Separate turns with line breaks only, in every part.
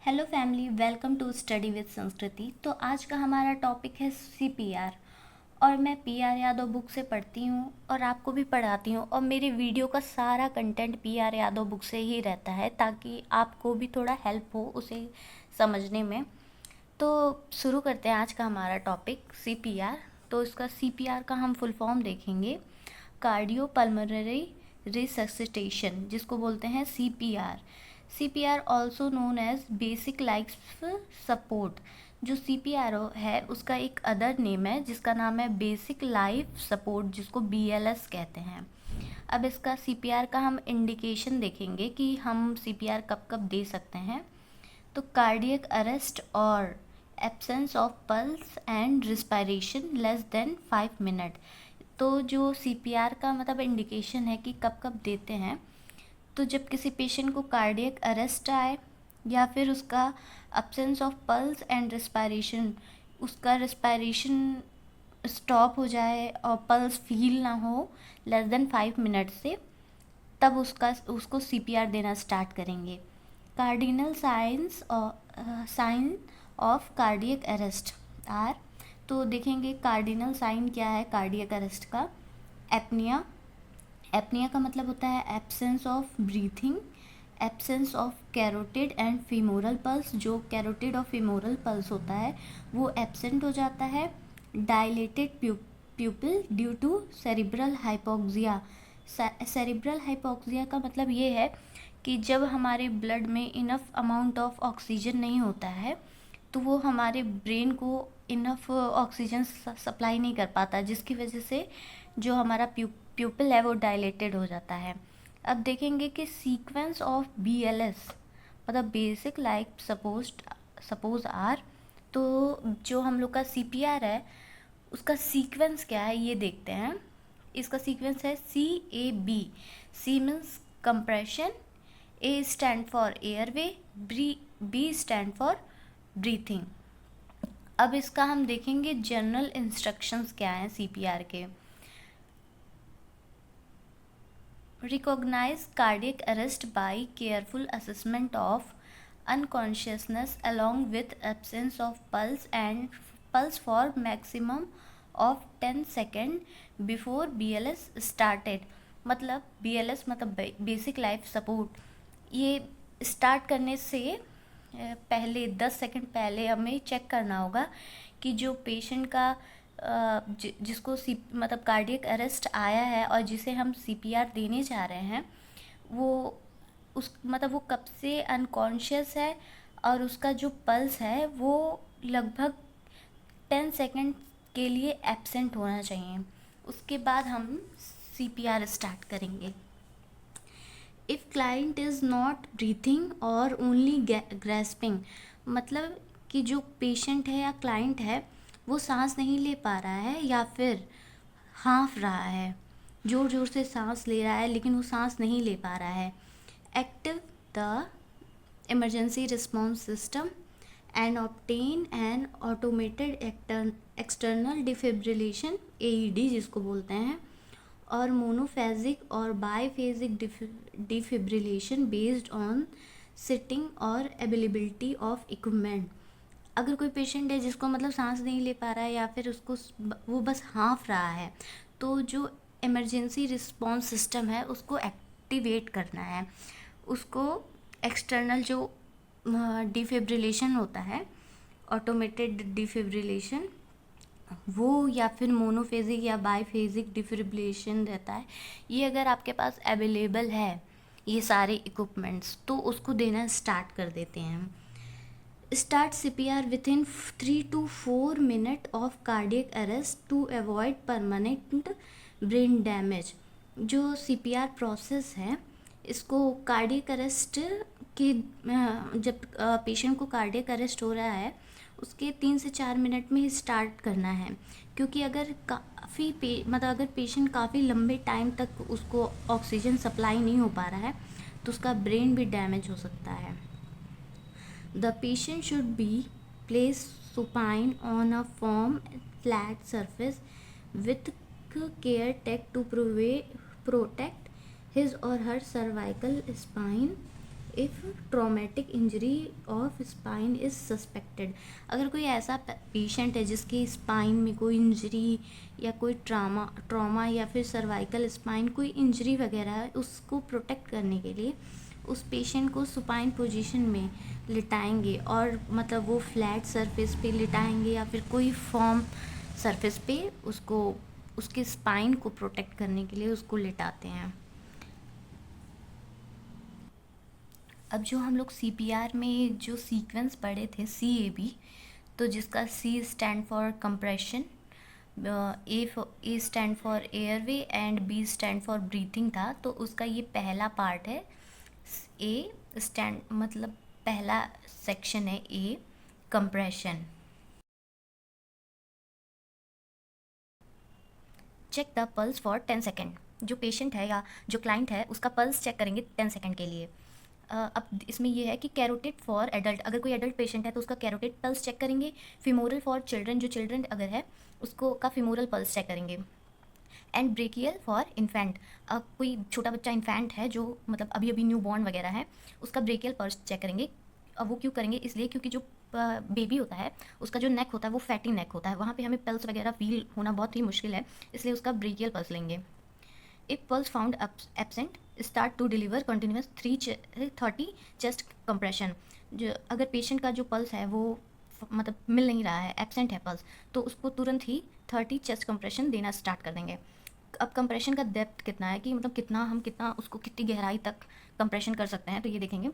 Hello family, welcome to study with Sanskriti. तो आज का हमारा टॉपिक है सीपीआर। और मैं पीआर यादव बुक से पढ़ती हूँ और आपको भी पढ़ाती हूँ, और मेरे वीडियो का सारा कंटेंट पीआर यादव बुक से ही रहता है ताकि आपको भी थोड़ा हेल्प हो उसे समझने में। तो शुरू करते हैं आज का हमारा टॉपिक सीपीआर। तो इसका सीपीआर का हम फुल फॉर्म देखेंगे, कार्डियो पल्मोनरी रिससिटेशन, जिसको बोलते हैं CPR. CPR also known as basic life support. जो सीपीआर है उसका एक अदर नेम है जिसका नाम है बेसिक लाइफ सपोर्ट, जिसको बीएलएस कहते हैं। अब इसका सीपीआर का हम इंडिकेशन देखेंगे कि हम सीपीआर कब कब दे सकते हैं। तो कार्डियक अरेस्ट और absence of pulse and respiration less than 5 minute. तो जो सीपीआर का मतलब इंडिकेशन है कि कब कब देते हैं, तो जब किसी पेशेंट को कार्डियक अरेस्ट आए या फिर उसका absence of pulse and respiration, उसका रिस्पायरेशन स्टॉप हो जाए और पल्स फील ना हो लेस देन 5 मिनट से, तब उसको सीपीआर देना स्टार्ट करेंगे। Cardinal sign of cardiac arrest are. तो देखेंगे कार्डिनल साइन क्या है कार्डियक अरेस्ट का। एपनिया। एपनिया का मतलब होता है absence of breathing, absence of carotid and femoral pulse. जो कैरोटिड और फीमोरल पल्स होता है वो एब्सेंट हो जाता है। Dilated pupil due to cerebral hypoxia. Cerebral hypoxia का मतलब ये है कि जब हमारे ब्लड में इनफ अमाउंट ऑफ ऑक्सीजन नहीं होता है तो वो हमारे ब्रेन को इनफ ऑक्सीजन सप्लाई नहीं कर पाता, जिसकी वजह से जो हमारा प्यूपिल है वो डायलेटेड हो जाता है। अब देखेंगे कि सीक्वेंस ऑफ बीएलएस मतलब बेसिक लाइफ सपोज आर। तो जो हम लोग का सीपीआर है उसका सीक्वेंस क्या है ये देखते हैं। इसका सीक्वेंस है CAB। C means compression, A stand for airway, B stand for breathing. अब इसका हम देखेंगे जनरल इंस्ट्रक्शंस क्या हैं सीपीआर के। Recognise cardiac arrest by careful assessment of unconsciousness along with absence of pulse for maximum of 10 second before BLS started. मतलब BLS मतलब basic life support, ये स्टार्ट करने से पहले 10 सेकंड पहले हमें चेक करना होगा कि जो पेशेंट का जिसको मतलब कार्डियक अरेस्ट आया है और जिसे हम सीपीआर देने जा रहे हैं वो मतलब वो कब से अनकॉन्शियस है और उसका जो पल्स है वो लगभग 10 सेकंड के लिए एब्सेंट होना चाहिए। उसके बाद हम सीपीआर स्टार्ट करेंगे। If client is not breathing और ओनली ग्रेस्पिंग, मतलब कि जो पेशेंट है या क्लाइंट है वो सांस नहीं ले पा रहा है या फिर हाँफ रहा है, ज़ोर ज़ोर से सांस ले रहा है लेकिन वो सांस नहीं ले पा रहा है। Active the emergency response system and obtain N automated external defibrillation AED जिसको बोलते हैं, और मोनोफेजिक और biphasic defibrillation based on sitting और अवेलेबिलिटी ऑफ इक्विपमेंट। अगर कोई पेशेंट है जिसको मतलब सांस नहीं ले पा रहा है या फिर उसको वो बस हाँफ रहा है, तो जो इमरजेंसी रिस्पॉन्स सिस्टम है उसको एक्टिवेट करना है। उसको एक्सटर्नल जो डिफिब्रिलेशन होता है, ऑटोमेटेड डिफिब्रिलेशन, वो या फिर मोनोफेजिक या बाईफेजिक डिफिब्रिलेशन रहता है। ये अगर आपके पास अवेलेबल है ये सारे इक्विपमेंट्स तो उसको देना स्टार्ट कर देते हैं। Start CPR within 3 to 4 minute of cardiac arrest to avoid permanent brain damage. जो सीपीआर प्रोसेस है इसको कार्डियक अरेस्ट के जब पेशेंट को कार्डियक अरेस्ट हो रहा है उसके 3 से 4 मिनट में ही स्टार्ट करना है, क्योंकि अगर मतलब अगर पेशेंट काफ़ी लंबे टाइम तक उसको ऑक्सीजन सप्लाई नहीं हो पा रहा है तो उसका ब्रेन भी डैमेज हो सकता है। The patient should be place supine on a form flat surface with care take to protect his or her cervical spine. If traumatic injury of spine is suspected, अगर कोई ऐसा पेशेंट है जिसके spine में कोई इंजरी या कोई trauma या फिर सर्वाइकल स्पाइन कोई इंजरी वगैरह है, उसको प्रोटेक्ट करने के लिए उस पेशेंट को सुपाइन पोजीशन में लिटाएंगे, और मतलब वो फ्लैट सरफेस पे लिटाएंगे या फिर कोई फॉर्म सरफेस पे उसको उसके स्पाइन को प्रोटेक्ट करने के लिए उसको लिटाते हैं। अब जो हम लोग सीपीआर में जो सीक्वेंस पढ़े थे CAB, तो जिसका C stand for compression, A stand for airway and B stand for breathing था, तो उसका ये पहला पार्ट है। ए स्टैंड मतलब पहला सेक्शन है a compression. Check the pulse for 10 second, जो पेशेंट है या जो क्लाइंट है उसका पल्स चेक करेंगे 10 सेकेंड के लिए। अब इसमें ये है कि कैरोटिड फॉर एडल्ट, अगर कोई एडल्ट पेशेंट है तो उसका कैरोटिड पल्स चेक करेंगे। फिमोरल फॉर चिल्ड्रन, जो चिल्ड्रन अगर है उसको का फिमोरल पल्स चेक करेंगे। एंड ब्रेकियल फॉर इन्फेंट, कोई छोटा बच्चा इन्फेंट है जो मतलब अभी अभी न्यू बॉर्न वगैरह है, उसका ब्रेकियल पल्स चेक करेंगे। अब वो क्यों करेंगे, इसलिए क्योंकि जो बेबी होता है उसका जो नेक होता है वो फैटी नेक होता है, वहाँ पे हमें पल्स वगैरह फील होना बहुत ही मुश्किल है, इसलिए उसका ब्रेकियल पल्स लेंगे। If pulse found absent, start to deliver continuous 30 chest compression, जो अगर पेशेंट का जो पल्स है वो मतलब मिल नहीं रहा है, एब्सेंट है पल्स, तो उसको तुरंत ही 30 चेस्ट कंप्रेशन देना स्टार्ट कर देंगे। अब कंप्रेशन का डेप्थ कितना है कि मतलब कितना उसको कितनी गहराई तक कंप्रेशन कर सकते हैं, तो ये देखेंगे।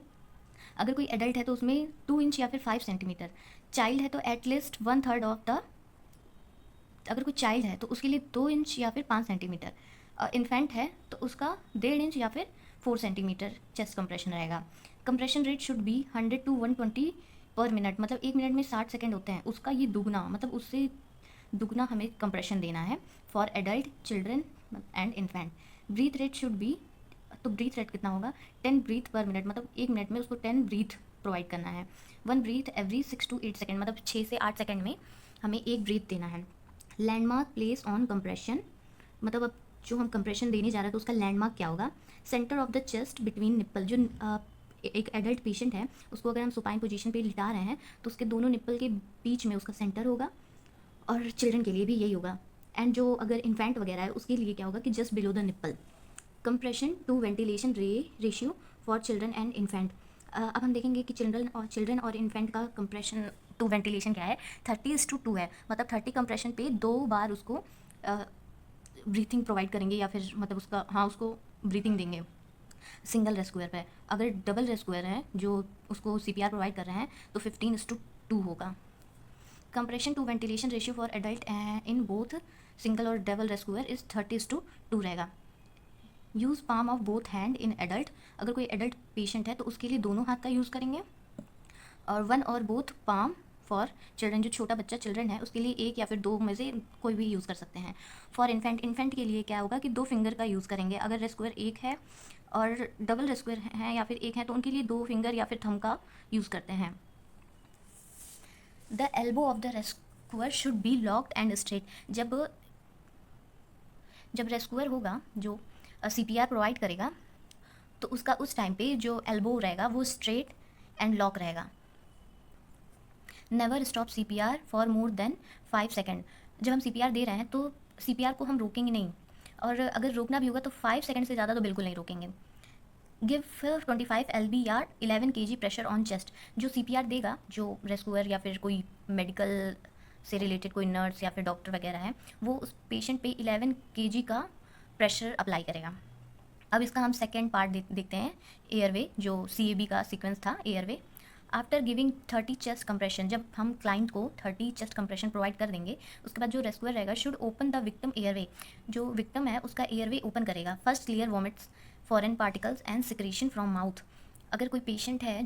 अगर कोई एडल्ट है तो उसमें 2 इंच या फिर 5 सेंटीमीटर, चाइल्ड है तो एटलीस्ट 1/3 ऑफ द, अगर कोई चाइल्ड है तो उसके लिए 2 इंच या फिर 5 सेंटीमीटर, इन्फेंट है तो उसका 1.5 इंच या फिर 4 सेंटीमीटर चेस्ट कंप्रेशन रहेगा। Compression rate should B 100 to 120 पर मिनट, मतलब 1 मिनट में 60 सेकेंड होते हैं, उसका ये दुगना, मतलब उससे दुगना हमें कंप्रेशन देना है for adult, children and infant. Breath rate should be, तो ब्रीथ रेट कितना होगा 10 ब्रीथ पर मिनट, मतलब 1 मिनट में उसको 10 ब्रीथ प्रोवाइड करना है। 1 ब्रीथ एवरी 6 to 8 सेकेंड, मतलब 6 से 8 सेकेंड में हमें 1 ब्रीथ देना है। लैंडमार्क प्लेस ऑन कंप्रेशन, मतलब अब जो हम कंप्रेशन देने जा रहे हैं तो उसका लैंडमार्क क्या होगा, centre of the chest between nipple, जो एक एडल्ट पेशेंट है उसको अगर हम सुपाइन पोजीशन पे लिटा रहे हैं तो उसके दोनों निप्पल के बीच में उसका सेंटर होगा, और चिल्ड्रन के लिए भी यही होगा। एंड जो अगर इन्फेंट वगैरह है उसके लिए क्या होगा कि just below the nipple. Compression to ventilation ratio for children and infant, अब हम देखेंगे कि चिल्ड्रन और इन्फेंट का कंप्रेशन टू वेंटिलेशन क्या है, 30:2 है, मतलब 30 कंप्रेशन पे 2 बार उसको ब्रीथिंग प्रोवाइड करेंगे या फिर मतलब उसको ब्रीथिंग देंगे सिंगल रेस्क्यूअर पे। अगर डबल रेस्क्यूअर है जो उसको CPR प्रोवाइड कर रहे हैं तो 15:2 होगा। Compression to ventilation ratio for adult in both single और डबल रेस्क्यूअर इज 30:2 रहेगा। Use palm of both hand in adult, अगर कोई एडल्ट पेशेंट है तो उसके लिए दोनों हाथ का यूज़ करेंगे, और 1 और बोथ पाम फॉर चिल्ड्रन, जो छोटा बच्चा चिल्ड्रन है उसके लिए 1 या फिर 2 में से कोई भी यूज़ कर सकते हैं। फॉर इन्फेंट के लिए क्या होगा कि 2 फिंगर का यूज़ करेंगे, अगर रेस्क्यूअर 1 है और डबल रेस्क्यूअर है या फिर 1 है तो उनके लिए 2 फिंगर या फिर थंब का यूज़ करते हैं। The elbow of the rescuer should be locked and straight, जब रेस्क्यूअर होगा जो CPR प्रोवाइड करेगा तो उसका उस टाइम पे जो एल्बो रहेगा वो स्ट्रेट एंड लॉक रहेगा। Never stop CPR for more than 5 second, जब हम CPR दे रहे हैं तो CPR को हम रोकेंगे नहीं, और अगर रोकना भी होगा तो 5 सेकेंड से ज़्यादा तो बिल्कुल नहीं रोकेंगे। गिव 25 LB या 11 kg प्रेशर ऑन चेस्ट, जो CPR देगा, जो रेस्क्यूअर या फिर कोई मेडिकल से रिलेटेड कोई नर्स या फिर डॉक्टर वगैरह है, वो उस पेशेंट पे 11 kg का प्रेशर अप्लाई करेगा। अब इसका हम सेकेंड पार्ट देखते हैं, एयरवे, जो CAB का सीक्वेंस था airway. After giving 30 chest compression, जब हम क्लाइंट को 30 चेस्ट कंप्रेशन प्रोवाइड कर देंगे उसके बाद जो रेस्क्यूअर रहेगा should open the victim airway, जो विक्टिम है उसका एयरवे ओपन करेगा। First clear vomits foreign particles and secretion from mouth, अगर कोई पेशेंट है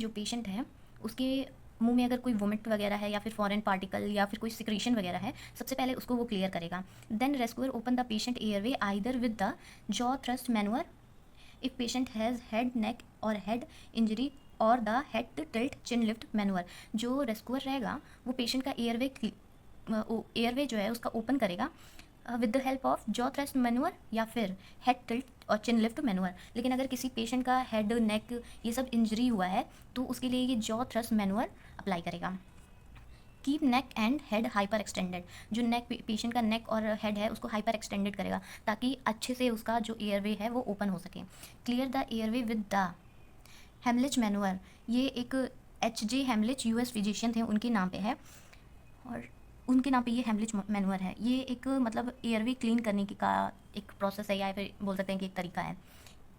उसके मुंह में अगर कोई वोमिट वगैरह है या फिर फॉरेन पार्टिकल या फिर कोई सिक्रीशन वगैरह है, सबसे पहले उसको वो क्लियर करेगा। Then rescuer open the patient airway either with the jaw thrust manoeuvre if patient has head neck or head injury or the head tilt chin lift manoeuvre, जो रेस्क्यूअर रहेगा वो पेशेंट का एयरवे जो है उसका open करेगा with the help of jaw thrust manure या फिर हेड टिल्ट और चिन लिफ्ट मैनुअर। लेकिन अगर किसी पेशेंट का हेड, नेक ये सब इंजरी हुआ है तो उसके लिए ये जॉ थ्रस्ट मैनुअर अप्लाई करेगा। Keep neck and head hyper extended, जो नेक पेशेंट का नेक और हेड है उसको हाइपर एक्सटेंडेड करेगा ताकि अच्छे से उसका जो एयरवे है वो ओपन हो सके। Clear the airway with the Heimlich manure, ये एक H.J. हेमलिच यूएस फिजिशियन थे, उनके नाम पे है और उनके नाम पे ये हेमलिच मैनुअर है। ये एक मतलब एयरवे क्लीन करने की का एक प्रोसेस है या फिर बोल सकते हैं कि एक तरीका है।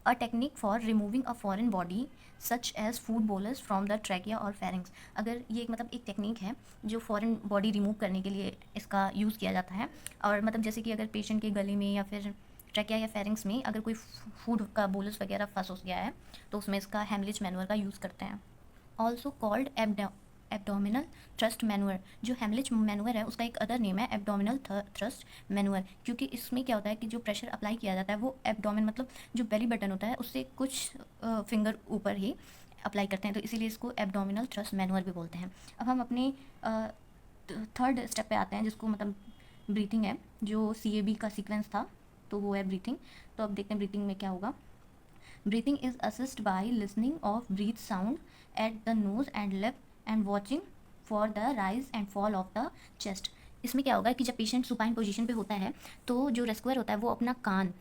A technique for removing a foreign body such as food bolus from the trachea और फेरिंग्स, अगर ये मतलब एक टेक्निक है जो फॉरेन बॉडी रिमूव करने के लिए इसका यूज़ किया जाता है। और मतलब जैसे कि अगर पेशेंट के गले में या फिर ट्रैकिया या फेरिंग्स में अगर कोई फूड का बोलस वगैरह फंस हो गया है तो उसमें इसका हेमलिच मैनुअर का यूज़ करते हैं। Also called abdominal thrust manure, जो हेमलिच मैनुअर है उसका एक अदर नेम है एब्डोमिनल थ्रस्ट मैनुअर, क्योंकि इसमें क्या होता है कि जो प्रेशर अप्लाई किया जाता है वो एब्डोमिन मतलब जो बेली बटन होता है उससे कुछ फिंगर ऊपर ही अप्लाई करते हैं, तो इसीलिए इसको एब्डोमिनल थ्रस्ट मैनुअर भी बोलते हैं। अब हम अपने थर्ड स्टेप पे आते हैं जिसको मतलब ब्रीथिंग है, जो CAB का सीक्वेंस था तो वो है ब्रीथिंग। तो अब देखते हैं ब्रीथिंग में क्या होगा। Breathing is assist by listening of breath sound at the nose and lip and watching for the rise and fall of the chest. इसमें क्या होगा कि जब पेशेंट सुपाइन पोजीशन पे होता है तो जो रेस्क्यूअर होता है वो अपना कान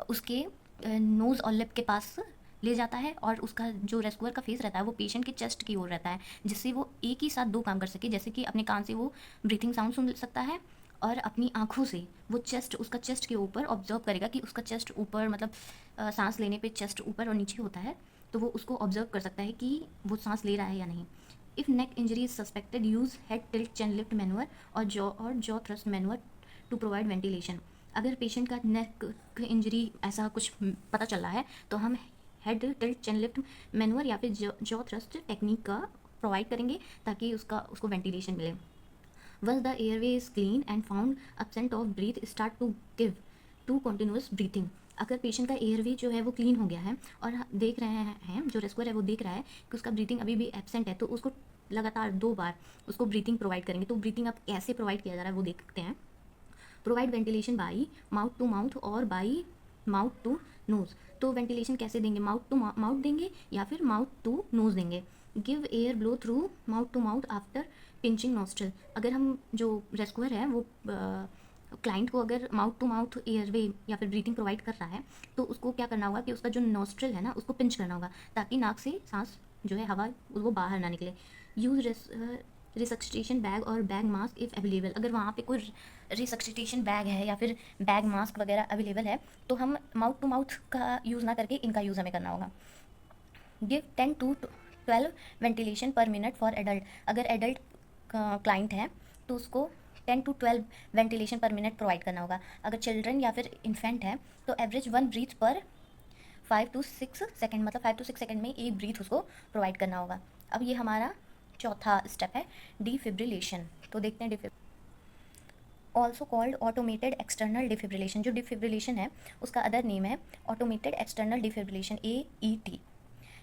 उसके नोज़ और लिप के पास ले जाता है और उसका जो रेस्क्यूअर का फेस रहता है वो पेशेंट के चेस्ट की ओर रहता है, जिससे वो एक ही साथ दो काम कर सके। जैसे कि अपने कान से वो ब्रीथिंग साउंड सुन सकता है और अपनी आँखों से वो चेस्ट, उसका चेस्ट के ऊपर ऑब्जर्व करेगा कि उसका चेस्ट ऊपर मतलब सांस लेने पे चेस्ट ऊपर और नीचे होता है, तो वो उसको ऑब्जर्व कर सकता है कि वो सांस ले रहा है या नहीं। If neck injury is suspected use head tilt chin lift manoeuvre और jaw thrust manoeuvre to provide ventilation. अगर पेशेंट का नेक इंजरी ऐसा कुछ पता चल रहा है तो हम head tilt chin lift manure या फिर जॉ थ्रस्ट टेक्निक का प्रोवाइड करेंगे ताकि उसको वेंटिलेशन मिले। Once the airway is clean and found absent of breath, start to give to continuous breathing। अगर पेशेंट का एयरवे जो है वो क्लीन हो गया है और देख रहे हैं जो रेस्क्यूअर है वो देख रहा है कि उसका ब्रीथिंग अभी भी एब्सेंट है, तो उसको लगातार 2 बार उसको ब्रीथिंग प्रोवाइड करेंगे। तो ब्रीथिंग अब कैसे प्रोवाइड किया जा रहा है वो देखते हैं। Provide ventilation by mouth to mouth और बाई माउथ टू नोज़। तो वेंटिलेशन कैसे देंगे, माउथ टू माउथ देंगे या फिर माउथ टू नोज़ देंगे। Give air blow through mouth to mouth after pinching nostril. अगर हम जो रेस्क्यूअर है वो क्लाइंट को अगर माउथ टू माउथ एयरवे या फिर ब्रीथिंग प्रोवाइड कर रहा है तो उसको क्या करना होगा कि उसका जो नॉस्ट्रल है ना उसको पिंच करना होगा ताकि नाक से सांस जो है हवा वो बाहर ना निकले। यूज़ रिसक्सिटेशन बैग और बैग मास्क इफ़ अवेलेबल। अगर वहाँ पे कोई रिसक्सिटेशन बैग है या फिर बैग मास्क वगैरह अवेलेबल है तो हम माउथ टू माउथ का यूज़ ना करके इनका यूज़ हमें करना होगा। गिव 10 to 12 वेंटिलेशन पर मिनट फॉर एडल्ट। अगर एडल्ट क्लाइंट है तो उसको 10 to 12 वेंटिलेशन पर मिनट प्रोवाइड करना होगा। अगर चिल्ड्रन या फिर इन्फेंट है तो एवरेज 1 ब्रीथ पर 5 to 6 सेकेंड, मतलब 5 to 6 सेकेंड में एक ब्रीथ उसको प्रोवाइड करना होगा। अब ये हमारा चौथा स्टेप है डिफिब्रिलेशन। तो देखते हैं also called automated external defibrillation. जो डिफिब्रिलेशन है उसका अदर नेम है automated external defibrillation AET।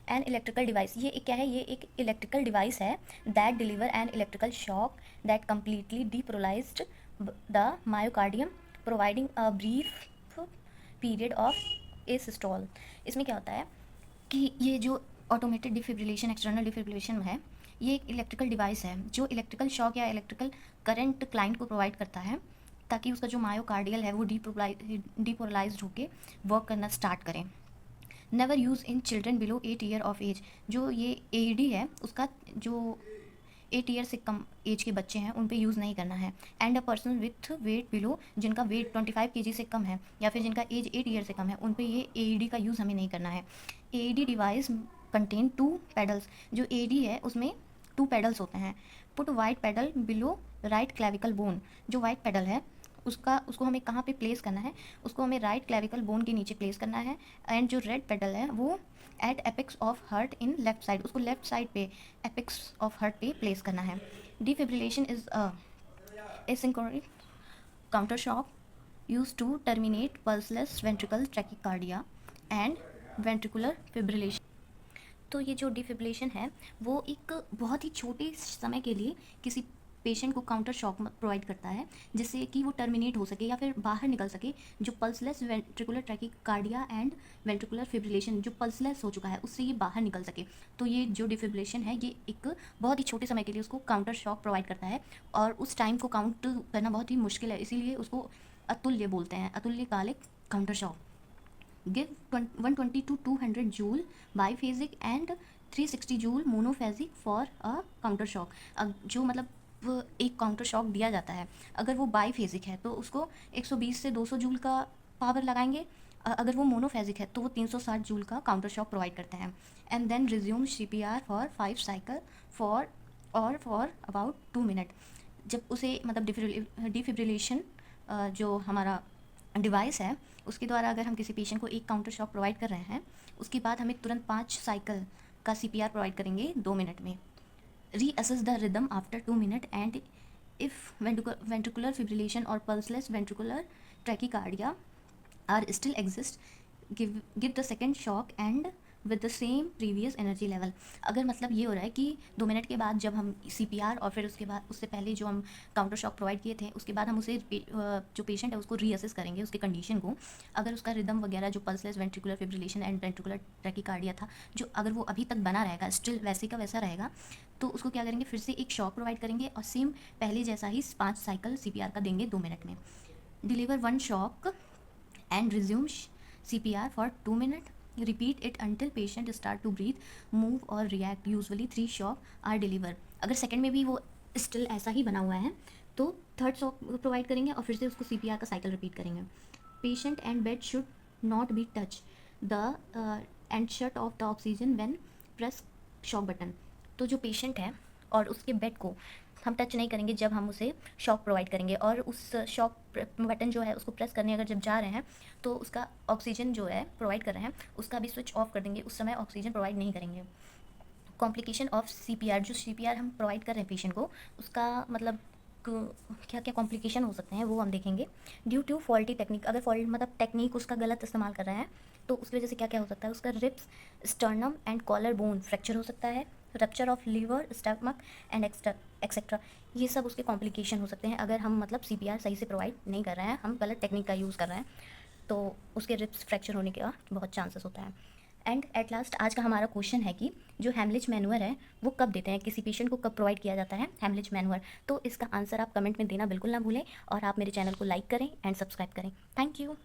An electrical device, ये एक क्या है, ये एक इलेक्ट्रिकल डिवाइस है that deliver an electrical shock that completely depolarized the myocardium providing a brief period of asystole. इसमें क्या होता है कि ये जो ऑटोमेटेड डिफिब्रिलेशन एक्सटर्नल डिफिब्रिलेशन है ये एक इलेक्ट्रिकल डिवाइस है जो इलेक्ट्रिकल शॉक या इलेक्ट्रिकल करंट क्लाइंट को प्रोवाइड करता है ताकि उसका जो मायोकार्डियल है वो डीपोलराइज्ड होकर वर्क करना स्टार्ट करें। Never use in children below 8 year of age. जो ये AED है उसका जो 8 ईयर से कम एज के बच्चे हैं उन पे यूज़ नहीं करना है। And a person with weight below, जिनका वेट 25 kg से कम है या फिर जिनका एज 8 ईयर से कम है उन पे ये AED का यूज़ हमें नहीं करना है। AED device contain 2 pedals. जो AED है उसमें 2 पेडल्स होते हैं। Put white pedal below right clavicle bone. जो वाइट पेडल है उसको हमें कहाँ पे प्लेस करना है, उसको हमें राइट क्लेविकल बोन के नीचे प्लेस करना है। एंड जो रेड पेडल है वो at apex of heart in left side, उसको लेफ्ट साइड पे एपेक्स ऑफ हर्ट पे प्लेस करना है। Defibrillation is a asynchronic counter shock use to terminate pulseless ventricle tachycardia and ventricular fibrillation. तो ये जो डिफिब्रिलेशन है वो एक बहुत ही छोटे समय के लिए किसी पेशेंट को काउंटर शॉक प्रोवाइड करता है जिससे कि वो टर्मिनेट हो सके या फिर बाहर निकल सके जो pulseless ventricular tachycardia and ventricular fibrillation जो पल्सलेस हो चुका है उससे ये बाहर निकल सके। तो ये जो डिफिब्रिलेशन है ये एक बहुत ही छोटे समय के लिए उसको काउंटर शॉक प्रोवाइड करता है और उस टाइम को काउंट करना बहुत ही मुश्किल है, इसीलिए उसको अतुल्य बोलते हैं, अतुल्यकालिक counter shock. Give 120 to 200 joule biphasic and 360 joule monophasic for a counter shock. अब जो मतलब एक काउंटर शॉक दिया जाता है अगर वो बाईफेजिक है तो उसको 120 से 200 जूल का पावर लगाएंगे, अगर वो मोनोफेजिक है तो वो 360 जूल का काउंटर शॉक प्रोवाइड करते हैं। And then resume CPR for 5 cycle for about 2 minute. जब उसे मतलब डिफिब्रिलेशन जो हमारा डिवाइस है उसके द्वारा अगर हम किसी पेशेंट को एक काउंटर शॉक प्रोवाइड कर रहे हैं उसके बाद हमें तुरंत 5 साइकिल का CPR प्रोवाइड करेंगे 2 मिनट में। Reassess the rhythm after 2 minute and if ventricular fibrillation or pulseless ventricular tachycardia are still exist give the second shock and with the same previous energy level. अगर मतलब ये हो रहा है कि 2 मिनट के बाद जब हम CPR और फिर उसके बाद उससे पहले जो हम काउंटर शॉक प्रोवाइड किए थे उसके बाद हम उसे जो पेशेंट है उसको रीअसेस करेंगे उसकी कंडीशन को। अगर उसका रिदम वगैरह जो pulseless ventricular fibrillation and ventricular tachycardia था जो अगर वो अभी तक बना रहेगा स्टिल वैसे का वैसा रहेगा तो उसको क्या करेंगे फिर से एक शॉक प्रोवाइड करेंगे और सेम पहले जैसा ही 5 साइकिल CPR का देंगे 2 मिनट में। Deliver 1 shock and resume CPR for 2 minutes. Repeat it until patient start to breathe, move or react. Usually 3 shock are delivered. अगर सेकंड में भी वो स्टिल ऐसा ही बना हुआ है तो थर्ड शॉक प्रोवाइड करेंगे और फिर से उसको CPR का साइकिल रिपीट करेंगे। Patient and bed should not be touch the end shut off the oxygen when press shock button. तो जो पेशेंट है और उसके बेड को हम टच नहीं करेंगे जब हम उसे शॉक प्रोवाइड करेंगे और उस शॉक बटन जो है उसको प्रेस करने अगर जब जा रहे हैं तो उसका ऑक्सीजन जो है प्रोवाइड कर रहे हैं उसका भी स्विच ऑफ कर देंगे, उस समय ऑक्सीजन प्रोवाइड नहीं करेंगे। कॉम्प्लिकेशन ऑफ CPR जो CPR हम प्रोवाइड कर रहे हैं पेशेंट को उसका मतलब क्या क्या कॉम्प्लिकेशन हो सकते हैं वो हम देखेंगे। ड्यू टू फॉल्टी टेक्निक, अगर फॉल्ट मतलब टेक्निक उसका गलत इस्तेमाल कर रहे हैं तो उसकी वजह से क्या क्या हो सकता है, उसका ribs sternum and collar bone fracture हो सकता है, rupture of liver stomach and etcetera. ये सब उसके कॉम्प्लिकेशन हो सकते हैं अगर हम मतलब CPR सही से प्रोवाइड नहीं कर रहे हैं, हम गलत टेक्निक का यूज़ कर रहे हैं तो उसके रिप्स फ्रैक्चर होने का बहुत चांसेस होता है। एंड एट लास्ट आज का हमारा क्वेश्चन है कि जो हेमलिच मैनुअर है वो कब देते हैं, किसी पेशेंट को कब प्रोवाइड किया जाता है हेमलिच मैनुअर। तो इसका आंसर आप कमेंट में देना बिल्कुल ना भूलें और आप मेरे चैनल को लाइक करें एंड सब्सक्राइब करें। Thank you.